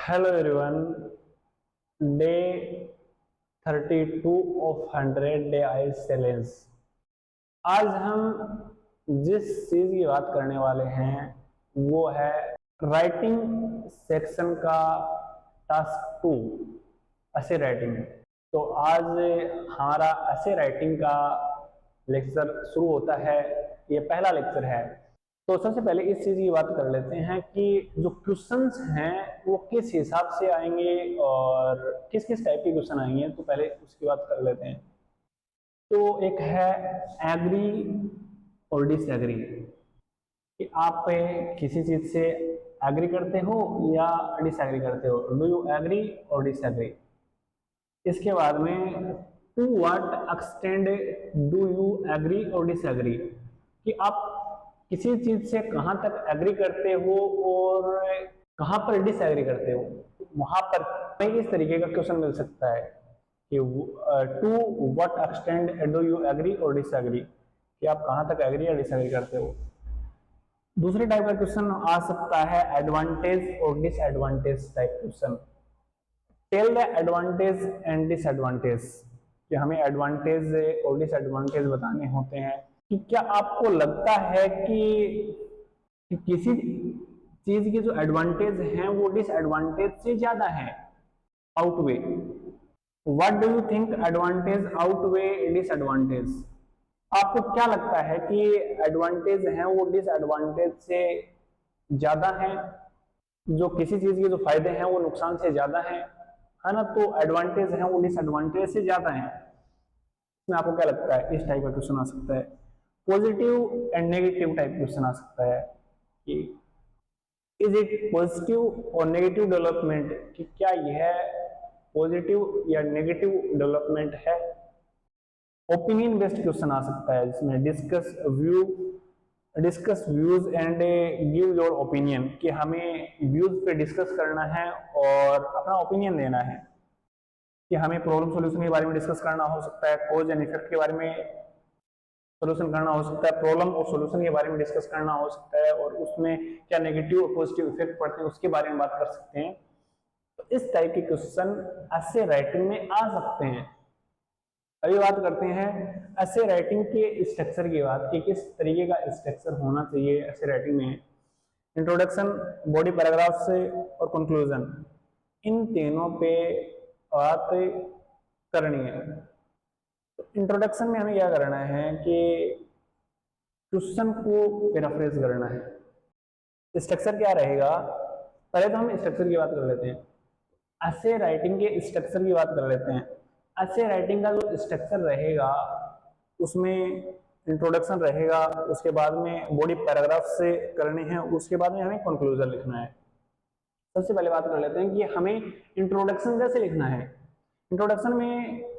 Hello everyone. Day 32 of 100 day IELTS challenge. आज हम जिस चीज की बात करने वाले हैं वो है राइटिंग सेक्शन का टास्क 2, ऐसे राइटिंग। तो आज हमारा ऐसे राइटिंग का लेक्चर शुरू होता है। ये पहला लेक्चर है। तो सबसे पहले इस चीज की बात कर लेते हैं कि जो क्वेश्चंस हैं वो किस हिसाब से आएंगे और किस किस टाइप के क्वेश्चन आएंगे, तो पहले उसकी बात कर लेते हैं। तो एक है एग्री और डिसएग्री, कि आप किसी चीज से एग्री करते हो या डिसएग्री करते हो। डू यू एग्री और डिसएग्री। इसके बाद में to what extent do you agree और डिसएग्री, कि आप किसी चीज से कहां तक एग्री करते हो और कहां पर डिसएग्री करते हो। वहां पर हमें इस तरीके का क्वेश्चन मिल सकता है कि to what extent do you agree और डिसएग्री, कि आप कहां तक एग्री या डिसएग्री करते हो। दूसरे टाइप का क्वेश्चन आ सकता है एडवांटेज और disadvantage type question. Tell the advantage and disadvantage, कि हमें एडवांटेज और डिसएडवांटेज बताने होते हैं। कि क्या आपको लगता है कि किसी चीज के जो एडवांटेज हैं वो डिसएडवांटेज से ज्यादा है, outweigh. What do you think advantage outweigh disadvantage. आपको क्या लगता है कि एडवांटेज हैं वो डिसएडवांटेज से ज्यादा हैं, जो किसी चीज के जो फायदे हैं वो नुकसान से ज्यादा है ना। तो एडवांटेज हैं वो डिसएडवांटेज से ज्यादा हैं। इसमें आपको क्या लगता है, इस टाइप का क्वेश्चन आ सकता है। Positive and negative type question आ सकता है कि इज इट पॉजिटिव और नेगेटिव डेवलपमेंट, कि क्या यह पॉजिटिव या नेगेटिव डेवलपमेंट है। ओपिनियन बेस्ड क्वेश्चन आ सकता है जिसमें discuss views and give your opinion, कि हमें व्यूज पे डिस्कस करना है और अपना ओपिनियन देना है। कि हमें प्रॉब्लम सॉल्यूशन के बारे में डिस्कस करना हो सकता है, कॉज एंड इफेक्ट के बारे में सॉल्यूशन करना हो सकता है, प्रॉब्लम और सॉल्यूशन के बारे में डिस्कस करना हो सकता है, और उसमें क्या नेगेटिव और पॉजिटिव इफेक्ट पड़ते हैं उसके बारे में बात कर सकते हैं। तो इस टाइप के क्वेश्चन ऐसे राइटिंग में आ सकते हैं। अभी बात करते हैं ऐसे राइटिंग के स्ट्रक्चर की बात, कि किस तरीके का स्ट्रक्चर होना चाहिए ऐसे राइटिंग में। इंट्रोडक्शन, बॉडी पैराग्राफ से और कंक्लूजन, इन तीनों पे बात करनी है। तो इंट्रोडक्शन में हमें क्या करना है कि क्वेश्चन को पैराफ्रेज करना है। स्ट्रक्चर क्या रहेगा, पहले तो हम स्ट्रक्चर की बात कर लेते हैं। ऐसे राइटिंग के स्ट्रक्चर की बात कर लेते हैं। ऐसे राइटिंग का जो स्ट्रक्चर रहेगा उसमें इंट्रोडक्शन रहेगा, उसके बाद में बॉडी पैराग्राफ से करने हैं, उसके बाद में हमें कंक्लूजन लिखना है। सबसे पहले बात कर लेते हैं कि हमें इंट्रोडक्शन कैसे लिखना है। इंट्रोडक्शन में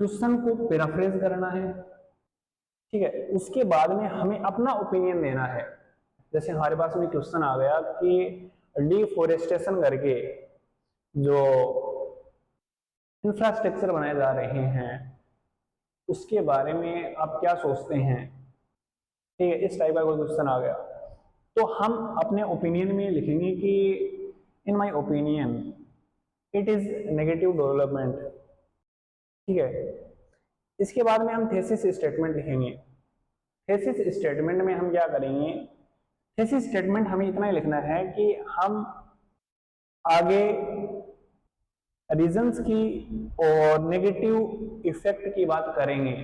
क्वेश्चन को पैराफ्रेज करना है, ठीक है। उसके बाद में हमें अपना ओपिनियन देना है। जैसे हमारे पास में क्वेश्चन आ गया कि डिफोरेस्टेशन करके जो इंफ्रास्ट्रक्चर बनाए जा रहे हैं उसके बारे में आप क्या सोचते हैं, ठीक है। इस टाइप का कोई क्वेश्चन आ गया तो हम अपने ओपिनियन में लिखेंगे कि in my opinion it is negative development, ठीक है। इसके बाद में हम थेसिस स्टेटमेंट लिखेंगे। थेसिस स्टेटमेंट में हम क्या करेंगे, थेसिस स्टेटमेंट हमें इतना ही लिखना है कि हम आगे रीजंस की और नेगेटिव इफेक्ट की बात करेंगे।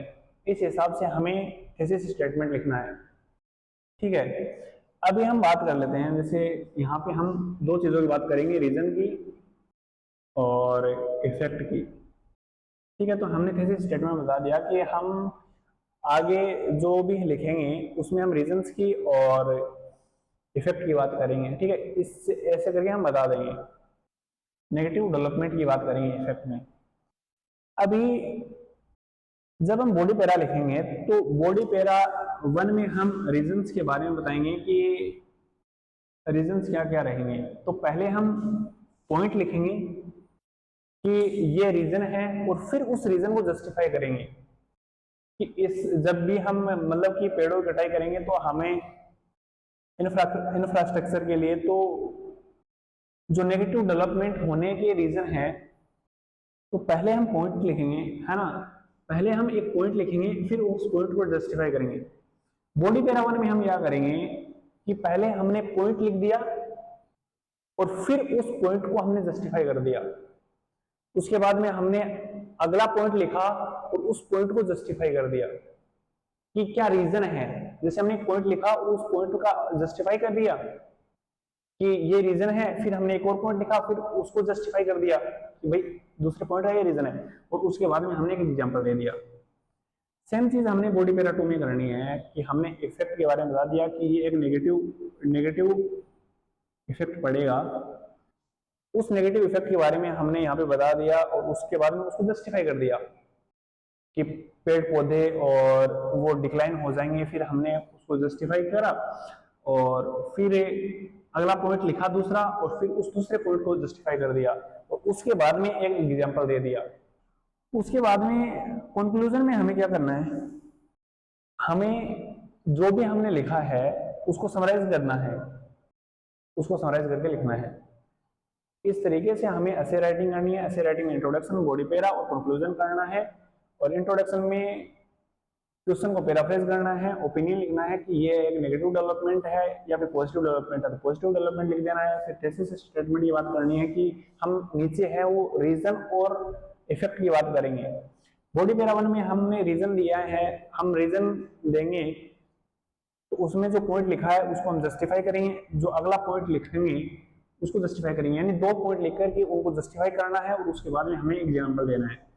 इस हिसाब से हमें थेसिस स्टेटमेंट लिखना है, ठीक है। अभी हम बात कर लेते हैं, जैसे यहाँ पे हम दो चीजों की बात करेंगे, रीजन की और इफेक्ट की, ठीक है। तो हमने थेसिस स्टेटमेंट बता दिया कि हम आगे जो भी लिखेंगे उसमें हम रीजंस की और इफेक्ट की बात करेंगे, ठीक है। इससे ऐसे करके हम बता देंगे। नेगेटिव डेवलपमेंट की बात करेंगे इफेक्ट में। अभी जब हम बॉडी पैरा लिखेंगे तो बॉडी पैरा 1 में हम रीजंस के बारे में बताएंगे कि रीजंस क्या क्या रहेंगे। तो पहले हम पॉइंट लिखेंगे कि ये रीजन है और फिर उस रीजन को जस्टिफाई करेंगे कि इस जब भी हम मतलब कि पेड़ों की कटाई करेंगे तो हमें इंफ्रास्ट्रक्चर के लिए तो जो नेगेटिव डेवलपमेंट होने के रीजन है, तो पहले हम पॉइंट लिखेंगे, है ना, पहले हम एक पॉइंट लिखेंगे, फिर उस पॉइंट को जस्टिफाई करेंगे। बॉडी पैरा 1 में हम क्या करेंगे कि पहले हमने पॉइंट लिख दिया और फिर उस पॉइंट को हमने जस्टिफाई कर दिया। उसके बाद में हमने अगला पॉइंट लिखा और उस पॉइंट को जस्टिफाई कर दिया कि क्या रीजन है। जैसे हमने एक पॉइंट लिखा और उस पॉइंट का जस्टिफाई कर दिया कि ये रीजन है, फिर हमने एक और पॉइंट लिखा, फिर उसको जस्टिफाई कर दिया कि भाई दूसरे पॉइंट है, ये रीजन है, और उसके बाद में हमने एक एग्जांपल दे दिया। सेम चीज हमने बॉडी पैरा 2 में करनी है कि हमने इफेक्ट के बारे में बता दिया कि ये एक नेगेटिव इफेक्ट पड़ेगा। उस नेगेटिव इफेक्ट के बारे में हमने यहाँ पे बता दिया और उसके बाद में उसको जस्टिफाई कर दिया कि पेड़ पौधे और वो डिक्लाइन हो जाएंगे। फिर हमने उसको जस्टिफाई करा और फिर अगला पॉइंट लिखा दूसरा और फिर उस दूसरे पॉइंट को जस्टिफाई कर दिया और उसके बाद में एक एग्जांपल दे दिया। उसके बाद में कंक्लूजन में हमें क्या करना है, हमें जो भी हमने लिखा है उसको समराइज करना है, उसको समराइज करके लिखना है। इस तरीके से हमें ऐसे राइटिंग करनी है। ऐसे राइटिंग में इंट्रोडक्शन, बॉडी पैरा और कंक्लूजन करना है, और इंट्रोडक्शन में क्वेश्चन को पैराफ्रेज करना है, ओपिनियन लिखना है कि ये एक नेगेटिव डेवलपमेंट है या फिर पॉजिटिव डेवलपमेंट है तो पॉजिटिव डेवलपमेंट लिख देना है। फिर थीसिस स्टेटमेंट की बात करनी है कि हम नीचे है वो रीजन और इफेक्ट की बात करेंगे। बॉडी पैरा 1 में हमने रीजन दिया है, हम रीजन देंगे तो उसमें जो पॉइंट लिखा है उसको हम जस्टिफाई करेंगे, जो अगला पॉइंट लिखेंगे उसको जस्टिफाई करेंगे, यानी 2 पॉइंट लिखकर के उनको जस्टिफाई करना है और उसके बाद में हमें एग्जांपल देना है।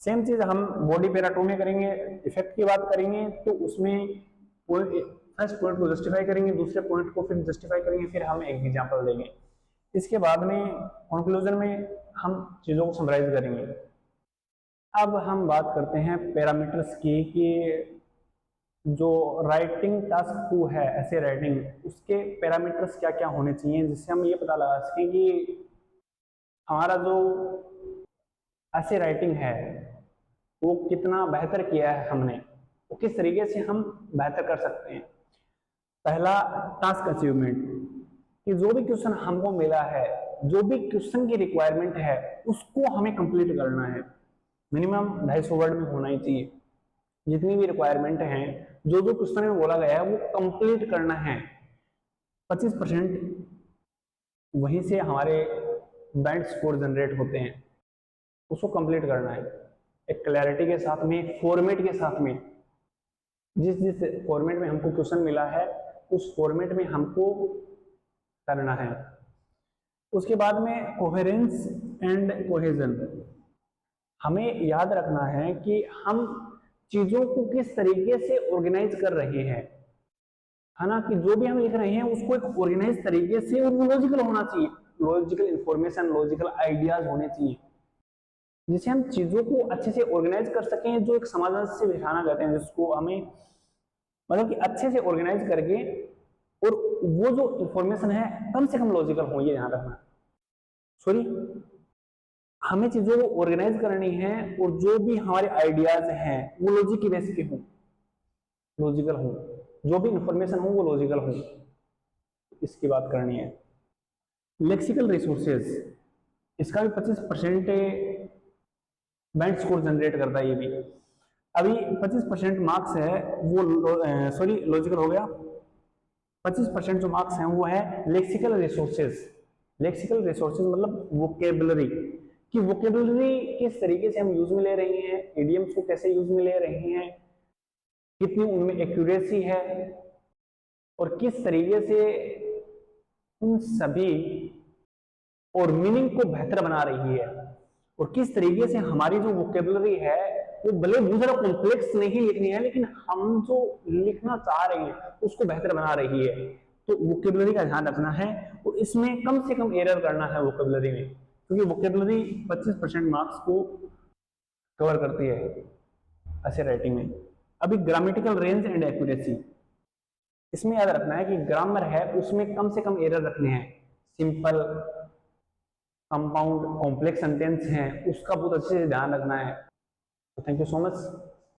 सेम चीज हम बॉडी पैरा 2 में करेंगे। इफेक्ट की बात करेंगे तो उसमें फर्स्ट पॉइंट को जस्टिफाई करेंगे, दूसरे पॉइंट को फिर जस्टिफाई करेंगे, फिर हम एक एग्जांपल देंगे। इसके बाद में कंक्लूजन में हम चीजों को समराइज करेंगे। अब हम बात करते हैं पैरामीटर्स की कि जो राइटिंग टास्क 2 है ऐसे राइटिंग, उसके पैरामीटर्स क्या क्या होने चाहिए जिससे हम ये पता लगा सकें कि हमारा जो ऐसे राइटिंग है वो कितना बेहतर किया है हमने, वो किस तरीके से हम बेहतर कर सकते हैं। पहला टास्क अचीवमेंट, कि जो भी क्वेश्चन हमको मिला है, जो भी क्वेश्चन की रिक्वायरमेंट है उसको हमें कंप्लीट करना है। मिनिमम 250 वर्ड में होना ही चाहिए। जितनी भी रिक्वायरमेंट है, जो जो क्वेश्चन में बोला गया है वो कंप्लीट करना है। 25% वहीं से हमारे बैंड स्कोर जनरेट होते हैं, उसको कंप्लीट करना है एक क्लैरिटी के साथ में, फॉर्मेट के साथ में। जिस जिस फॉर्मेट में हमको क्वेश्चन मिला है उस फॉर्मेट में हमको करना है। उसके बाद में कोहेरेंस एंड कोहेजन, हमें याद रखना है कि हम चीजों को किस तरीके से ऑर्गेनाइज कर रहे हैं, है ना, कि जो भी हम लिख रहे हैं उसको एक ऑर्गेनाइज तरीके से और लॉजिकल होना चाहिए, लॉजिकल इंफॉर्मेशन, लॉजिकल आइडियाज होने चाहिए जिससे हम चीजों को अच्छे से ऑर्गेनाइज कर सकें। जो एक सामंजस्य बिठाना कहते हैं, जिसको हमें मतलब कि अच्छे से ऑर्गेनाइज करके, और वो जो इंफॉर्मेशन है कम से कम लॉजिकल हो, ये ध्यान रखना। सॉरी, हमें चीजों को ऑर्गेनाइज करनी है और जो भी हमारे आइडियाज हैं वो लॉजिक की बेस पे हो, लॉजिकल हो, जो भी इंफॉर्मेशन हो वो लॉजिकल हो, इसकी बात करनी है। लेक्सिकल रिसोर्सेज, इसका भी 25% बैंड स्कोर जनरेट करता है। ये भी अभी 25% मार्क्स है वो सॉरी लॉजिकल हो गया। 25% जो मार्क्स हैं वो है लेक्सिकल रिसोर्सेज। लेक्सिकल रिसोर्सेज मतलब वोकेबलरी, कि वोकेबलरी किस तरीके से हम यूज में ले रहे हैं, इडियम्स को कैसे यूज में ले रहे हैं, कितनी उनमें एक्यूरेसी है और किस तरीके से उन सभी और मीनिंग को बेहतर बना रही है, और किस तरीके से हमारी जो वोकेबलरी है वो भले बहुत ज्यादा कॉम्प्लेक्स नहीं लिखनी है लेकिन हम जो लिखना चाह रहे हैं उसको बेहतर बना रही है। तो वोकेबलरी का ध्यान रखना है और इसमें कम से कम एरर करना है वोकेबलरी में, क्योंकि वोकेबलरी 25% मार्क्स को कवर करती है ऐसे राइटिंग में। अभी ग्रामेटिकल रेंज एंड एक्यूरेसी, इसमें याद रखना है कि ग्रामर है उसमें कम से कम एरर रखने हैं। सिंपल, कंपाउंड, कॉम्प्लेक्स सेंटेंस हैं उसका बहुत अच्छे से ध्यान रखना है। Thank you so much.